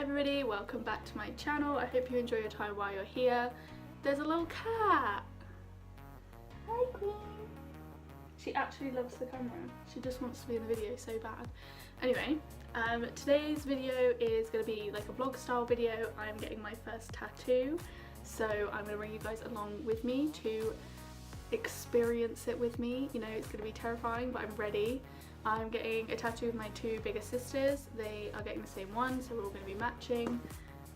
everybody, welcome back to my channel. I hope you enjoy your time while you're here. There's a little cat. Hi Queen. She actually loves the camera. She just wants to be in the video so bad. Anyway, today's video is going to be like a vlog style video. I'm getting my first tattoo, so I'm going to bring you guys along with me to experience it with me. You know, it's going to be terrifying, but I'm ready. I'm getting a tattoo with my two biggest sisters. They are getting the same one, so we're all going to be matching,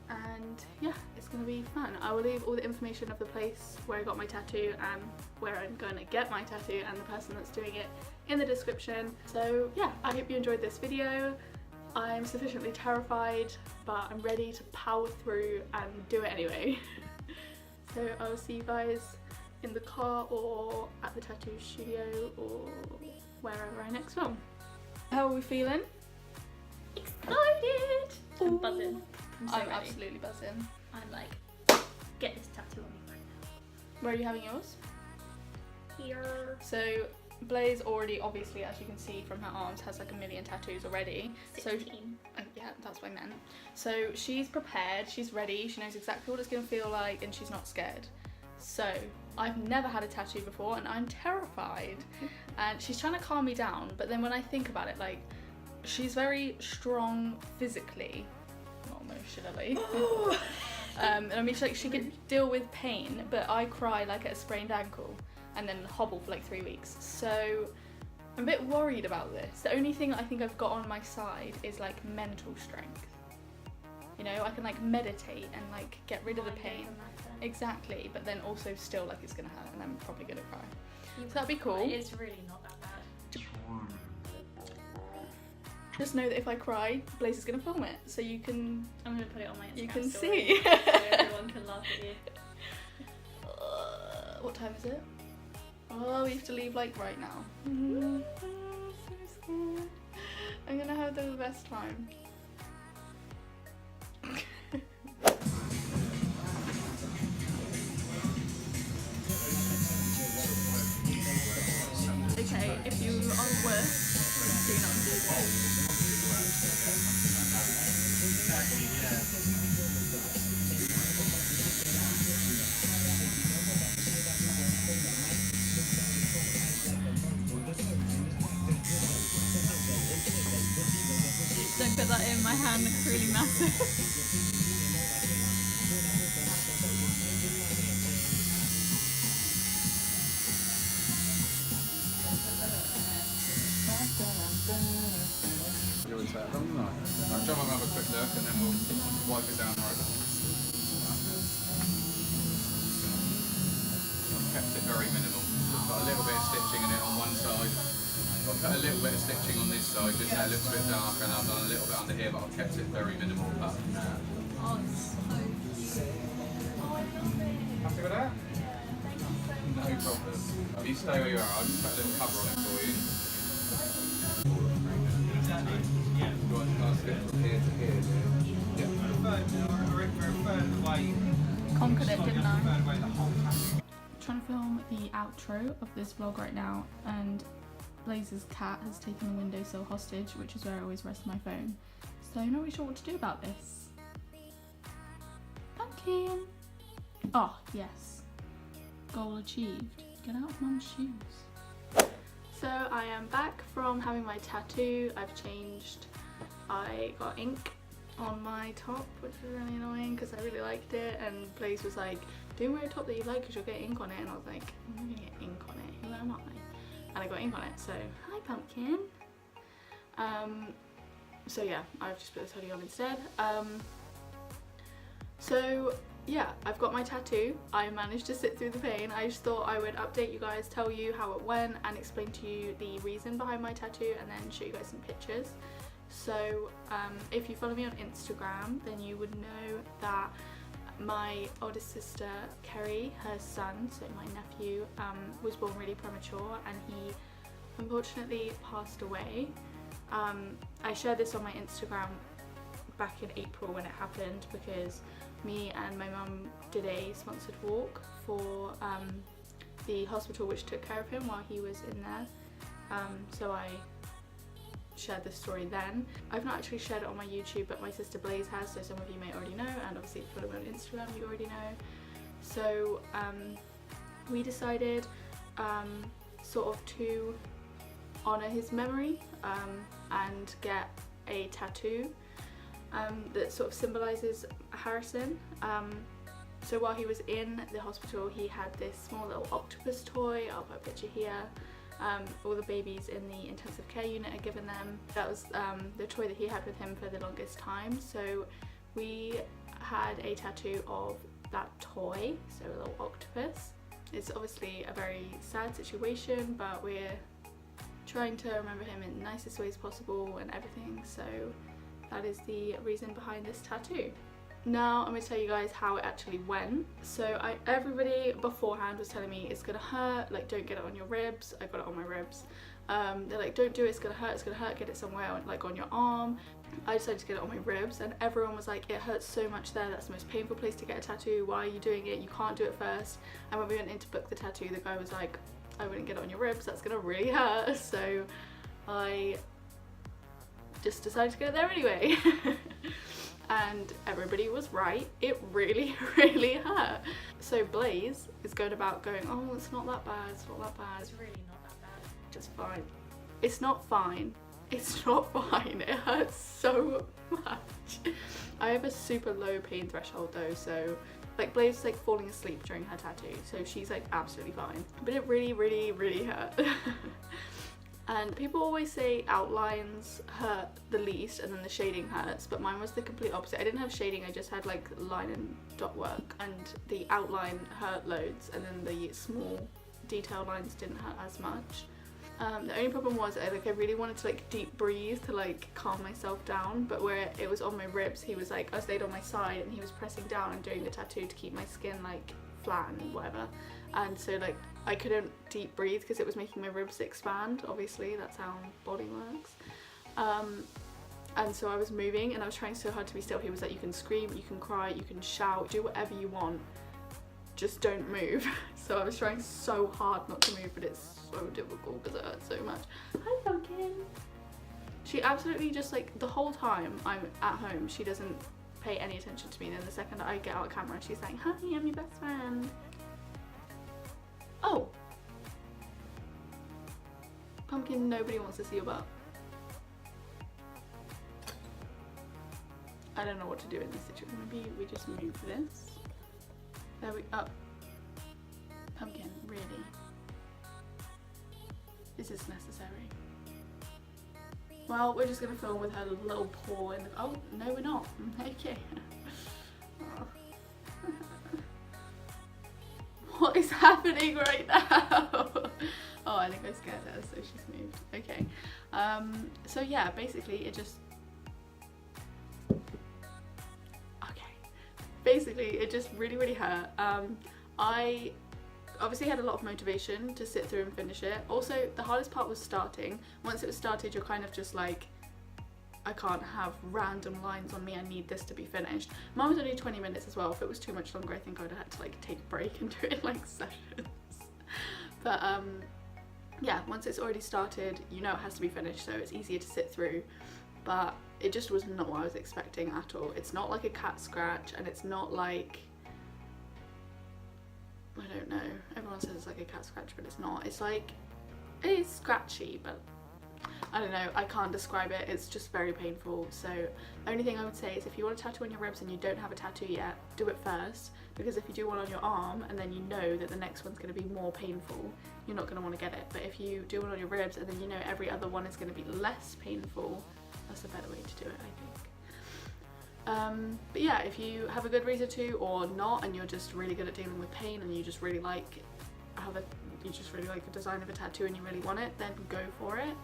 and yeah, it's going to be fun. I will leave all the information of the place where I got my tattoo and where I'm going to get my tattoo and the person that's doing it in the description. So yeah, I hope you enjoyed this video. I'm sufficiently terrified, but I'm ready to power through and do it anyway. So I'll see you guys in the car or at the tattoo studio or wherever I next film. How are we feeling? Excited! I'm buzzing. I'm absolutely buzzing. I'm like, get this tattoo on me right now. Where are you having yours? Here. So Blaze already, obviously, as you can see from her arms, has like a million tattoos already. 16. So yeah, that's what I meant. So she's prepared, she's ready, she knows exactly what it's gonna feel like, and she's not scared. So I've never had a tattoo before and I'm terrified, and she's trying to calm me down, but then when I think about it, like, she's very strong physically, not emotionally. And I mean, she could deal with pain, but I cry like at a sprained ankle and then hobble for like 3 weeks. So I'm a bit worried about this. The only thing I think I've got on my side is like mental strength. You know, I can like meditate and like get rid of the pain. Exactly, but then also still like it's gonna hurt and I'm probably gonna cry. So that'd be cool. It's really not that bad. Just know that if I cry, Blaze is gonna film it, so you can. I'm gonna put it on my Instagram You can story see. so everyone can laugh at you. What time is it? Oh, we have to leave like right now. I'm so scared. I'm gonna have the best time. Okay, if you are worse, do not do this. Don't put that in, my hand looks really massive. I'll jump and have a quick look and then we'll wipe it down right. I've kept it very minimal. I've got a little bit of stitching in it on one side. I've put a little bit of stitching on this side just so it looks a bit darker, and I've done a little bit under here, but I've kept it very minimal. But Oh, it's so cute. Oh, I love it. happy with that? Thank you so much. No problem. You stay where you are, I'll just put a little cover on it for you. You want to pass it from here to here, yeah? Conquered it, didn't I? I'm trying to film the outro of this vlog right now, and Blaze's cat has taken the windowsill hostage, which is where I always rest my phone. So I'm not really sure what to do about this. Pumpkin! Oh, yes. Goal achieved. Get out of Mum's shoes. So I am back from having my tattoo. I've changed. I got ink on my top, which was really annoying because I really liked it, and Blaze was like, don't wear a top that you like because you'll get ink on it, and I was like, I'm not gonna get ink on it. Who am I? And I got ink on it, so hi Pumpkin. So yeah, I've just put this hoodie on instead. So yeah, I've got my tattoo. I managed to sit through the pain. I just thought I would update you guys, tell you how it went, and explain to you the reason behind my tattoo, and then show you guys some pictures. So if you follow me on Instagram, then you would know that my oldest sister Kerry, her son, so my nephew, was born really premature, and he unfortunately passed away. I shared this on my Instagram back in April when it happened, because me and my mum did a sponsored walk for the hospital which took care of him while he was in there. So I shared this story then. I've not actually shared it on my YouTube, but my sister Blaze has, so some of you may already know, and obviously if you follow me on Instagram you already know. So we decided sort of to honour his memory and get a tattoo that sort of symbolises Harrison. So while he was in the hospital, he had this small little octopus toy. I'll put a picture here. All the babies in the intensive care unit are given them. That was the toy that he had with him for the longest time. So we had a tattoo of that toy, so a little octopus. It's obviously a very sad situation, but we're trying to remember him in the nicest ways possible and everything. So that is the reason behind this tattoo. Now I'm going to tell you guys how it actually went. So everybody beforehand was telling me it's gonna hurt, like don't get it on your ribs. I got it on my ribs. They're like, don't do it, it's gonna hurt, get it somewhere like on your arm. I decided to get it on my ribs, and everyone was like, it hurts so much there, that's the most painful place to get a tattoo, why are you doing it, you can't do it first. And when we went in to book the tattoo, the guy was like, I wouldn't get it on your ribs, that's gonna really hurt. So I just decided to go there anyway. And everybody was right, it really, really hurt. So Blaze is going about going, oh, it's not that bad, it's not that bad. It's really not that bad. Just fine. It's not fine. It's not fine. It hurts so much. I have a super low pain threshold though, so like Blaze is like falling asleep during her tattoo, so she's like absolutely fine. But it really, really, really hurt. And people always say outlines hurt the least and then the shading hurts, but mine was the complete opposite. I didn't have shading, I just had like line and dot work, and the outline hurt loads and then the small detail lines didn't hurt as much. The only problem was I really wanted to like deep breathe to like calm myself down, but where it was on my ribs, he was like, I was laid on my side and he was pressing down and doing the tattoo to keep my skin like flat and whatever, and so like I couldn't deep breathe because it was making my ribs expand. Obviously that's how body works. And so I was moving and I was trying so hard to be still. He was like, you can scream, you can cry, you can shout, do whatever you want, just don't move. So I was trying so hard not to move, but it's so difficult because it hurts so much. Hi Pumpkin. She absolutely just like the whole time I'm at home, she doesn't pay any attention to me. And then the second that I get out of camera, she's like, hi, I'm your best friend. Oh, Pumpkin, nobody wants to see your butt. I don't know what to do in this situation. Maybe we just move this. There we up. Pumpkin, really? Is this necessary? Well, we're just gonna film with her little paw in the. Oh no, we're not. Okay. Oh. What is happening right now? Oh, I think I scared her, so she's moved. Okay. So yeah, basically it just. Basically, it just really, really hurt. I obviously had a lot of motivation to sit through and finish it. Also, the hardest part was starting. Once it was started, you're kind of just like, I can't have random lines on me, I need this to be finished. Mine was only 20 minutes as well. If it was too much longer, I think I would have had to like take a break and do it in like sessions. But yeah, once it's already started, you know it has to be finished, so it's easier to sit through. But it just was not what I was expecting at all. It's not like a cat scratch, and it's not like, I don't know, everyone says it's like a cat scratch, but it's not. It's like, it's scratchy, but I don't know, I can't describe it. It's just very painful. So the only thing I would say is if you want a tattoo on your ribs and you don't have a tattoo yet, do it first, because if you do one on your arm and then you know that the next one's going to be more painful, you're not going to want to get it. But if you do one on your ribs and then you know every other one is going to be less painful, that's a better way to do it, I think. But yeah, if you have a good reason to or not, and you're just really good at dealing with pain and you just really like a design of a tattoo and you really want it, then go for it.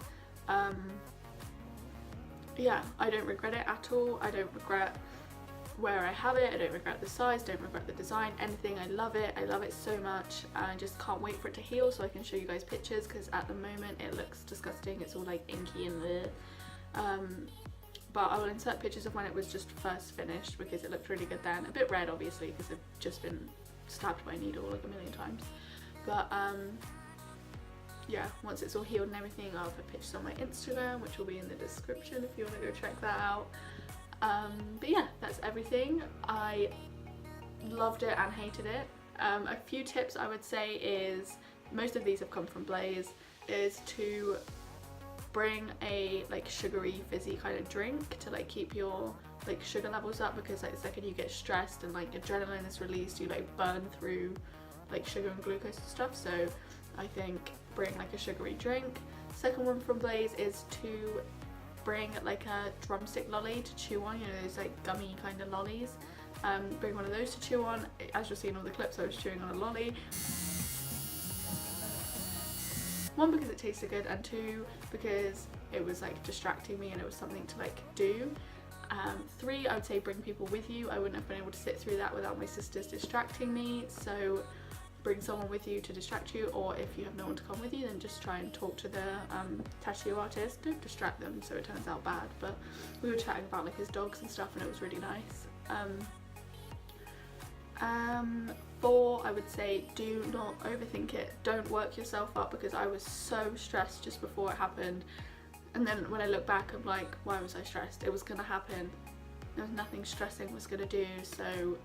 Yeah, I don't regret it at all. I don't regret where I have it, I don't regret the size, don't regret the design, anything. I love it so much. I just can't wait for it to heal so I can show you guys pictures, because at the moment it looks disgusting. It's all like inky and there. But I will insert pictures of when it was just first finished, because it looked really good then. A bit red obviously because I've just been stabbed by a needle like a million times. But yeah, once it's all healed and everything, I'll put pictures on my Instagram, which will be in the description if you want to go check that out. But yeah, that's everything. I loved it and hated it. A few tips I would say is, most of these have come from Blaze, is to bring a like sugary fizzy kind of drink to like keep your like sugar levels up, because like the second you get stressed and like adrenaline is released, you like burn through like sugar and glucose and stuff. So I think bring like a sugary drink. Second one from Blaze is to bring like a drumstick lolly to chew on, you know, those like gummy kind of lollies. Bring one of those to chew on. As you'll see in all the clips, I was chewing on a lolly. One, because it tasted good, and two, because it was like distracting me and it was something to like do. Three, I would say bring people with you. I wouldn't have been able to sit through that without my sisters distracting me, so bring someone with you to distract you, or if you have no one to come with you, then just try and talk to the tattoo artist. Don't distract them so it turns out bad, but we were chatting about like his dogs and stuff and it was really nice. 4, I would say do not overthink it. Don't work yourself up, because I was so stressed just before it happened, and then when I look back I'm like, why was I stressed? It was gonna happen. There was nothing stressing was gonna do. So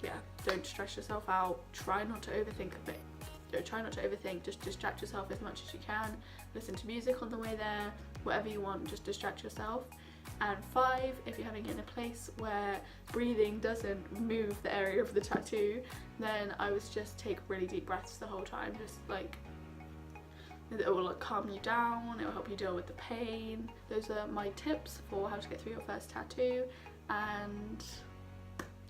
yeah, don't stress yourself out. Try not to overthink a bit. Try not to overthink, just distract yourself as much as you can. Listen to music on the way there, whatever you want, just distract yourself. And 5, if you're having it in a place where breathing doesn't move the area of the tattoo, then I would just take really deep breaths the whole time. Just like, it will like calm you down, it will help you deal with the pain. Those are my tips for how to get through your first tattoo, and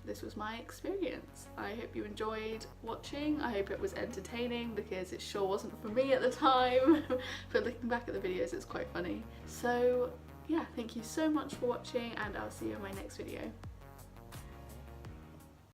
this was my experience. I hope you enjoyed watching. I hope it was entertaining, because it sure wasn't for me at the time. But looking back at the videos, it's quite funny. So yeah, thank you so much for watching, and I'll see you in my next video.